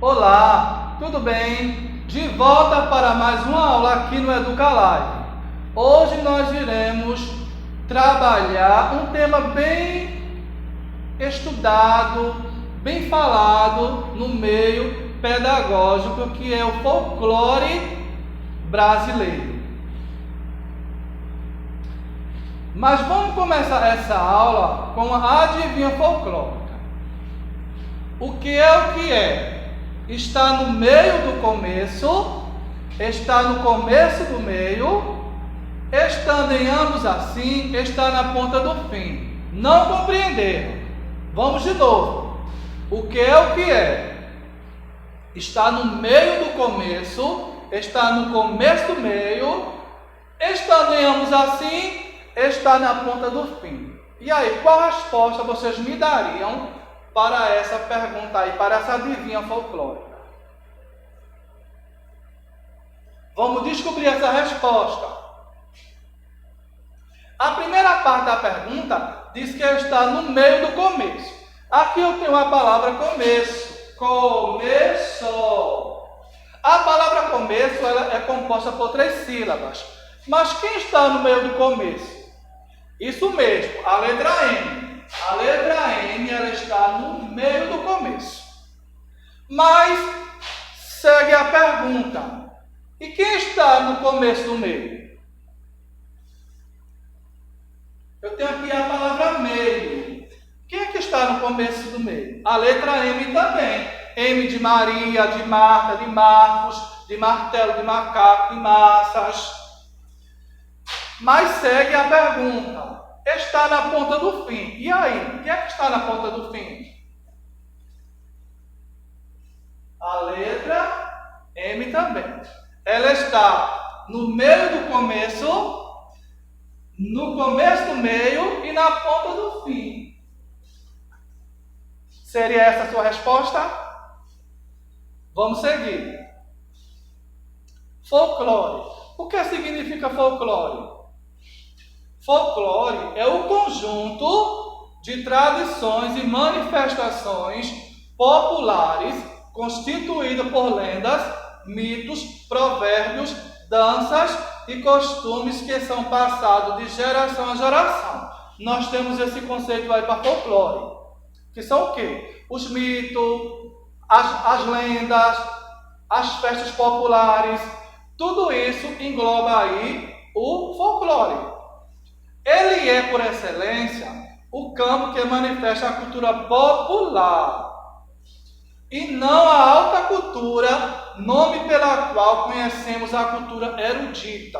Olá, tudo bem? De volta para mais uma aula aqui no Educalive. Hoje nós iremos trabalhar um tema bem estudado, bem falado no meio pedagógico, que é o folclore brasileiro. Mas vamos começar essa aula com a adivinha folclórica. O que é? Está no meio do começo, está no começo do meio, estando em ambos assim, está na ponta do fim. Não compreenderam? Vamos de novo. O que é? Está no meio do começo, está no começo do meio, estando em ambos assim, está na ponta do fim. E aí, qual resposta vocês me dariam para essa pergunta aí, para essa adivinha folclórica? Vamos descobrir essa resposta. A primeira parte da pergunta diz que está no meio do começo. Aqui eu tenho a palavra começo. Começo. A palavra começo ela é composta por 3 sílabas. Mas quem está no meio do começo? Isso mesmo, a letra M. A letra M ela está no meio do começo. Mas segue a pergunta. E quem está no começo do meio? Eu tenho aqui a palavra meio. Quem é que está no começo do meio? A letra M também. M de Maria, de Marta, de Marcos, de martelo, de macaco, de massas. Mas segue a pergunta. Está na ponta do fim. E aí? O que é que está na ponta do fim? A letra M também. Ela está no meio do começo, no começo do meio e na ponta do fim. Seria essa a sua resposta? Vamos seguir. Folclore. O que significa folclore? Folclore é o conjunto de tradições e manifestações populares constituído por lendas, mitos, provérbios, danças e costumes que são passados de geração a geração. Nós temos esse conceito aí para folclore, que são o quê? Os mitos, as lendas, as festas populares, tudo isso engloba aí o folclore. Ele é, por excelência, o campo que manifesta a cultura popular e não a alta cultura, nome pela qual conhecemos a cultura erudita.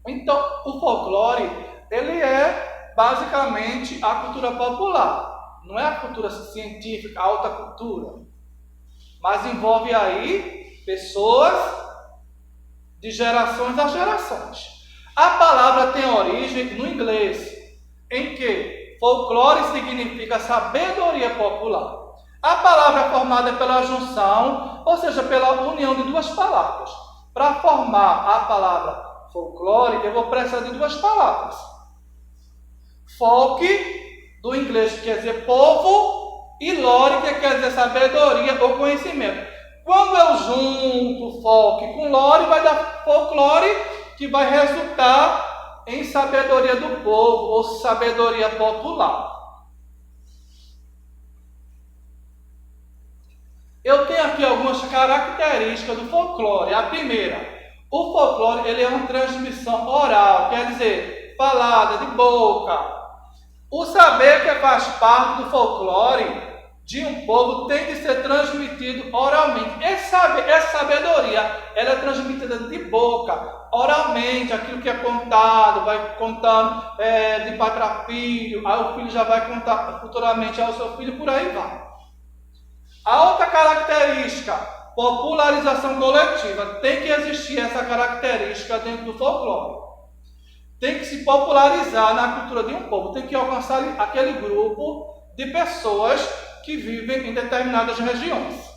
Então, o folclore, ele é basicamente a cultura popular, não é a cultura científica, a alta cultura, mas envolve aí pessoas de gerações a gerações. A palavra tem origem no inglês, em que folclore significa sabedoria popular. A palavra é formada pela junção, ou seja, pela união de 2 palavras. Para formar a palavra folclore, eu vou precisar de 2 palavras. Folk, do inglês, que quer dizer povo, e lore, que quer dizer sabedoria ou conhecimento. Quando eu junto folk com lore, vai dar folclore, que vai resultar em sabedoria do povo ou sabedoria popular. Eu tenho aqui algumas características do folclore. A primeira, o folclore ele é uma transmissão oral, quer dizer, falada, de boca. O saber que faz parte do folclore de um povo tem de ser transmitido oralmente. Essa sabedoria, ela é transmitida de boca, oralmente, aquilo que é contado, vai contando de pai para filho, aí o filho já vai contar futuramente ao seu filho, por aí vai. A outra característica, popularização coletiva. Tem que existir essa característica dentro do folclore. Tem que se popularizar na cultura de um povo, tem que alcançar aquele grupo de pessoas que vivem em determinadas regiões.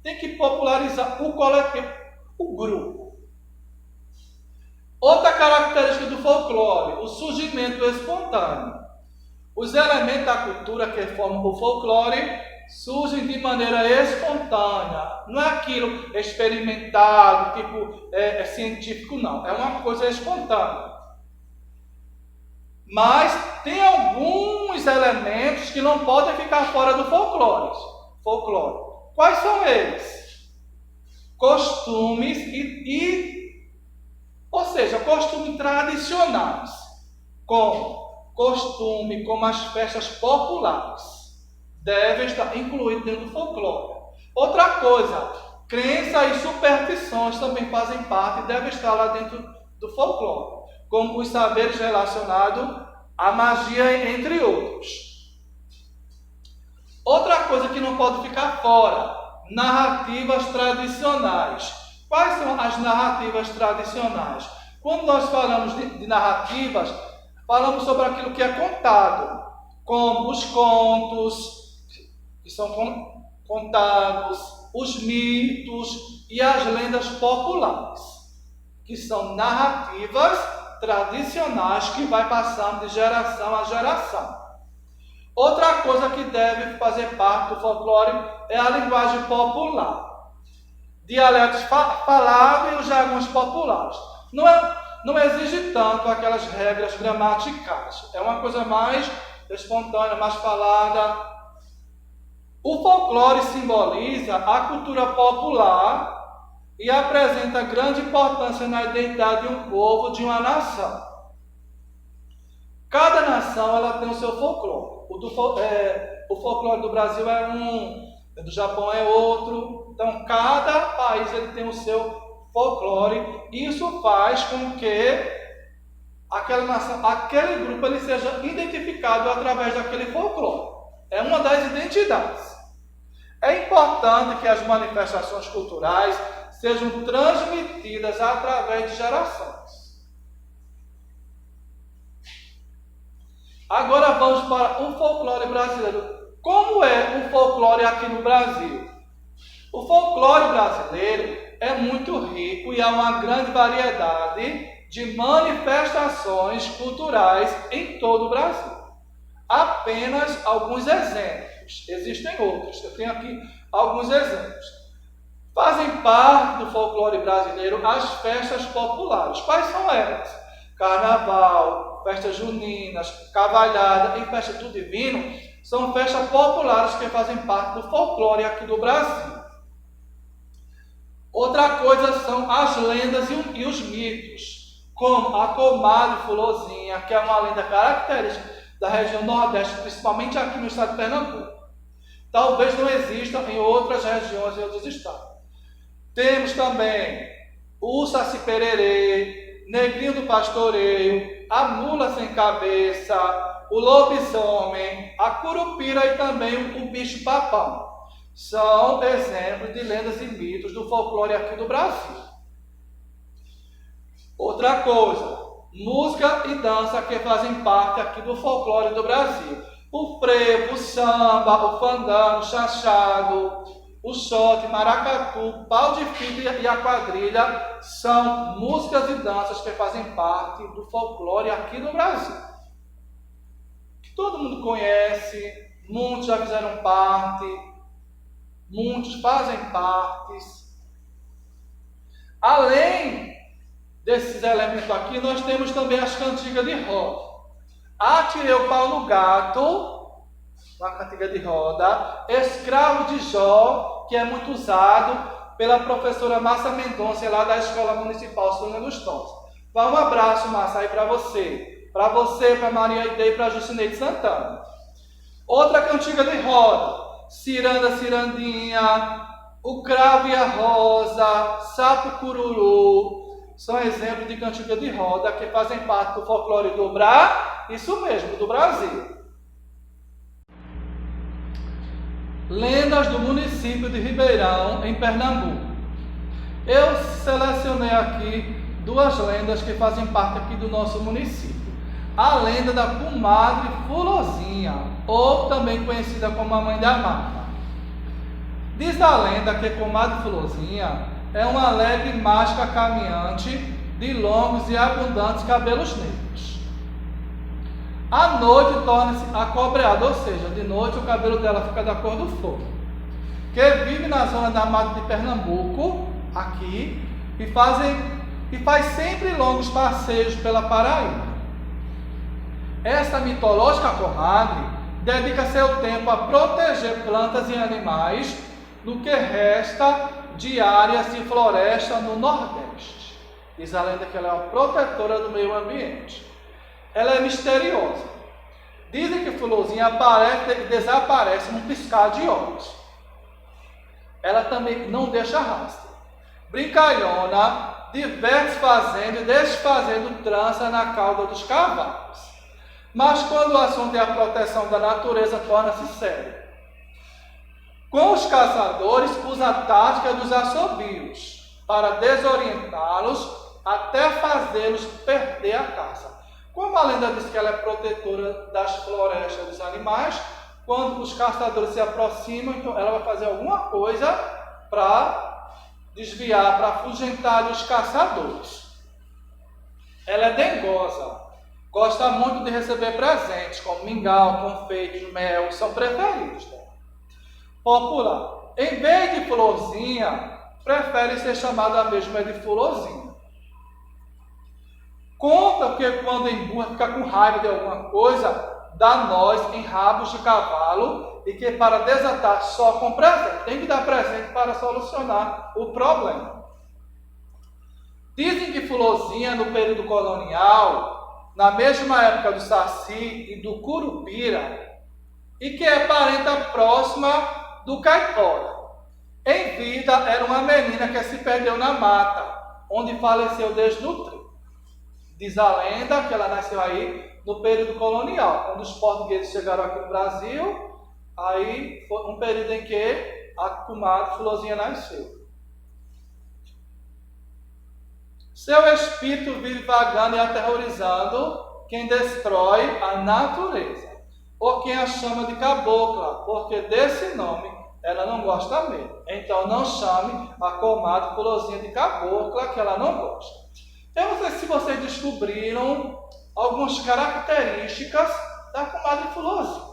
Tem que popularizar o coletivo, o grupo. Outra característica do folclore, o surgimento espontâneo. Os elementos da cultura que formam o folclore surgem de maneira espontânea. Não é aquilo experimentado, tipo científico, não. É uma coisa espontânea. Mas tem alguns elementos que não podem ficar fora do folclore. Quais são eles? Costumes ou seja, costumes tradicionais, como as festas populares, devem estar incluídos dentro do folclore. Outra coisa, crenças e superstições também fazem parte e devem estar lá dentro do folclore, como os saberes relacionados à magia, entre outros. Outra coisa que não pode ficar fora, narrativas tradicionais. Quais são as narrativas tradicionais? Quando nós falamos de narrativas, falamos sobre aquilo que é contado, como os contos que são contados, os mitos e as lendas populares, que são narrativas tradicionais que vai passando de geração a geração. Outra coisa que deve fazer parte do folclore é a linguagem popular. Dialetos falados e os jargões populares. Não exige tanto aquelas regras gramaticais. É uma coisa mais espontânea, mais falada. O folclore simboliza a cultura popular e apresenta grande importância na identidade de um povo, de uma nação. Cada nação ela tem o seu folclore. O folclore do Brasil é um, do Japão é outro. Então, cada país ele tem o seu folclore. Isso faz com que aquela nação, aquele grupo, ele seja identificado através daquele folclore. É uma das identidades. É importante que as manifestações culturais sejam transmitidas através de gerações. Agora vamos para o folclore brasileiro. Como é o folclore aqui no Brasil? O folclore brasileiro é muito rico e há uma grande variedade de manifestações culturais em todo o Brasil. Apenas alguns exemplos. Existem outros. Eu tenho aqui alguns exemplos. Fazem parte do folclore brasileiro as festas populares. Quais são elas? Carnaval, festas juninas, cavalhada e festa do divino são festas populares que fazem parte do folclore aqui do Brasil. Outra coisa são as lendas e os mitos, como a comadre Fulozinha, que é uma lenda característica da região Nordeste, principalmente aqui no estado de Pernambuco. Talvez não exista em outras regiões e outros estados. Temos também o Saci Pererê, Negrinho do Pastoreio, a Mula Sem Cabeça, o Lobisomem, a Curupira e também o Bicho Papão. São exemplos de lendas e mitos do folclore aqui do Brasil. Outra coisa, música e dança que fazem parte aqui do folclore do Brasil. O frevo, o samba, o fandango, o chachado, o shot, maracatu, pau de fita e a quadrilha são músicas e danças que fazem parte do folclore aqui do Brasil. Que todo mundo conhece, muitos já fizeram parte, muitos fazem partes. Além desses elementos aqui, nós temos também as cantigas de roda. Atirei o pau no gato, uma cantiga de roda. Escravo de Jó, que é muito usado pela professora Márcia Mendonça, lá da Escola Municipal Sônia Lustosa. Um abraço, Márcia, aí para você. Para você, para Maria Ideia e para Justineide Santana. Outra cantiga de roda. Ciranda, cirandinha, o cravo e a rosa, sapo cururu. São exemplos de cantiga de roda que fazem parte do folclore do isso mesmo, do Brasil. Lendas do município de Ribeirão, em Pernambuco. Eu selecionei aqui duas lendas que fazem parte aqui do nosso município. A lenda da comadre Fulozinha, ou também conhecida como a mãe da mata. Diz a lenda que a comadre Fulozinha é uma alegre mágica caminhante de longos e abundantes cabelos negros. À noite torna-se acobreado, ou seja, de noite o cabelo dela fica da cor do fogo. Que vive na zona da mata de Pernambuco, aqui, e faz sempre longos passeios pela Paraíba. Esta mitológica comadre dedica seu tempo a proteger plantas e animais no que resta de áreas de floresta no Nordeste. Diz a lenda que ela é uma protetora do meio ambiente. Ela é misteriosa. Dizem que Fulozinha aparece e desaparece num piscar de olhos. Ela também não deixa rastro. Brincalhona, diverte fazendo e desfazendo trança na cauda dos cavalos. Mas quando o assunto é a proteção da natureza, torna-se sério. Com os caçadores, usa a tática dos assobios para desorientá-los até fazê-los perder a caça. Como a lenda diz que ela é protetora das florestas dos animais, quando os caçadores se aproximam, então ela vai fazer alguma coisa para desviar, para afugentar os caçadores. Ela é dengosa, gosta muito de receber presentes, como mingau, confeitos, mel, são preferidos dela. Popular. Em vez de Florzinha, prefere ser chamada mesmo de Fulozinha. Conta que quando emburra, fica com raiva de alguma coisa, dá nós em rabos de cavalo e que para desatar só com presente. Tem que dar presente para solucionar o problema. Dizem que Fulozinha, no período colonial, na mesma época do Saci e do Curupira, e que é parenta próxima do Caipora. Em vida, era uma menina que se perdeu na mata, onde faleceu desnutrida. Diz a lenda que ela nasceu aí no período colonial. Quando os portugueses chegaram aqui no Brasil, aí foi um período em que a comadre Fulozinha nasceu. Seu espírito vive vagando e aterrorizando quem destrói a natureza, ou quem a chama de cabocla, porque desse nome ela não gosta mesmo. Então não chame a comadre Fulozinha de cabocla, que ela não gosta. Eu não sei se vocês descobriram algumas características da comadre Fulozinha.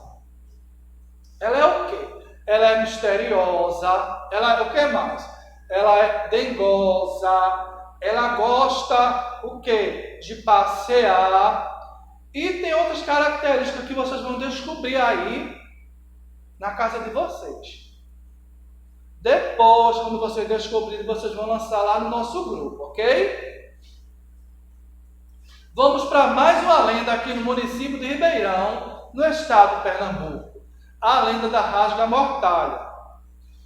Ela é o quê? Ela é misteriosa. Ela é o que mais? Ela é dengosa. Ela gosta o quê? De passear. E tem outras características que vocês vão descobrir aí na casa de vocês. Depois, quando vocês descobrirem, vocês vão lançar lá no nosso grupo, ok? Vamos para mais uma lenda aqui no município de Ribeirão, no estado de Pernambuco. A lenda da Rasga-Mortalha.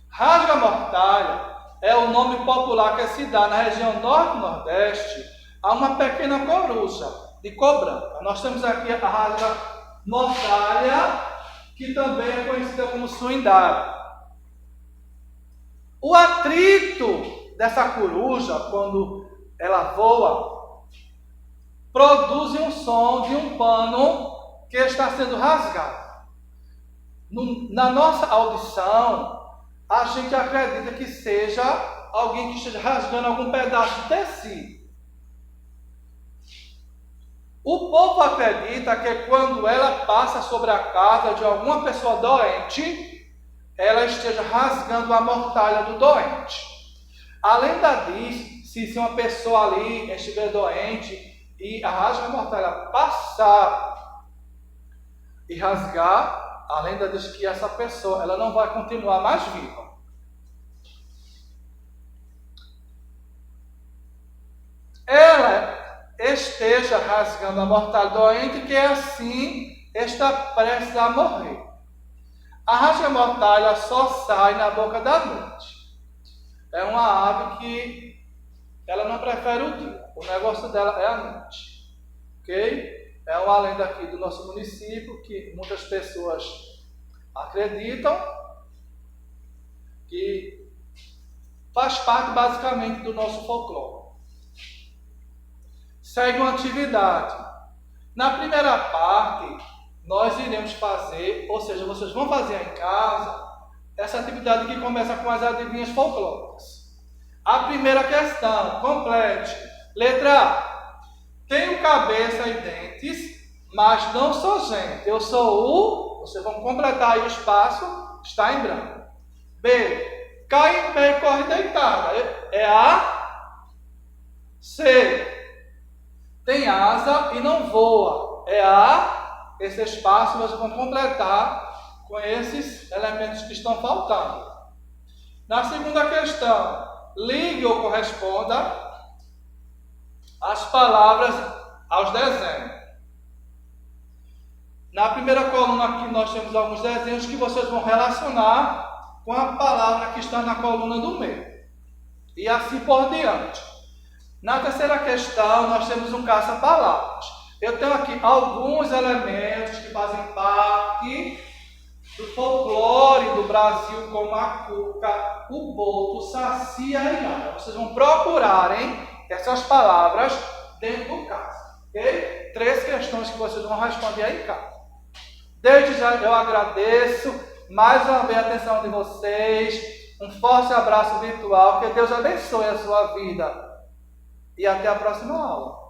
Rasga-Mortalha é o nome popular que se dá na região norte e nordeste a uma pequena coruja de cor branca. Nós temos aqui a Rasga-Mortalha, que também é conhecida como suindara. O atrito dessa coruja, quando ela voa, produz um som de um pano que está sendo rasgado. Na nossa audição, a gente acredita que seja alguém que esteja rasgando algum pedaço de tecido. O povo acredita que quando ela passa sobre a casa de alguma pessoa doente, ela esteja rasgando a mortalha do doente. A lenda diz, se uma pessoa ali estiver doente e a rasga-mortalha passar e rasgar, a lenda diz que essa pessoa ela não vai continuar mais viva. Ela esteja rasgando a mortalha doente, que assim está prestes a morrer. A rasga-mortalha só sai na boca da noite. É uma ave que ela não prefere o dia. O negócio dela é a noite. Ok? É uma lenda aqui do nosso município que muitas pessoas acreditam que faz parte basicamente do nosso folclore. Segue uma atividade. Na primeira parte, nós iremos fazer, ou seja, vocês vão fazer em casa, essa atividade que começa com as adivinhas folclóricas. A primeira questão, complete. Letra A. Tenho cabeça e dentes, mas não sou gente. Eu sou o... Vocês vão completar aí o espaço, está em branco. B. Cai em pé e corre deitada. É a... C. Tem asa e não voa. É a... Esse espaço vocês vão completar com esses elementos que estão faltando. Na segunda questão, ligue ou corresponda as palavras aos desenhos. Na primeira coluna aqui nós temos alguns desenhos que vocês vão relacionar com a palavra que está na coluna do meio. E assim por diante. Na terceira questão nós temos um caça-palavras. Eu tenho aqui alguns elementos que fazem parte do folclore do Brasil, como a cuca, o boto, o saci e a arara. Vocês vão procurarem essas palavras dentro do caso. Ok? 3 questões que vocês vão responder aí em casa. Desde já eu agradeço mais uma vez a atenção de vocês. Um forte abraço virtual. Que Deus abençoe a sua vida. E até a próxima aula.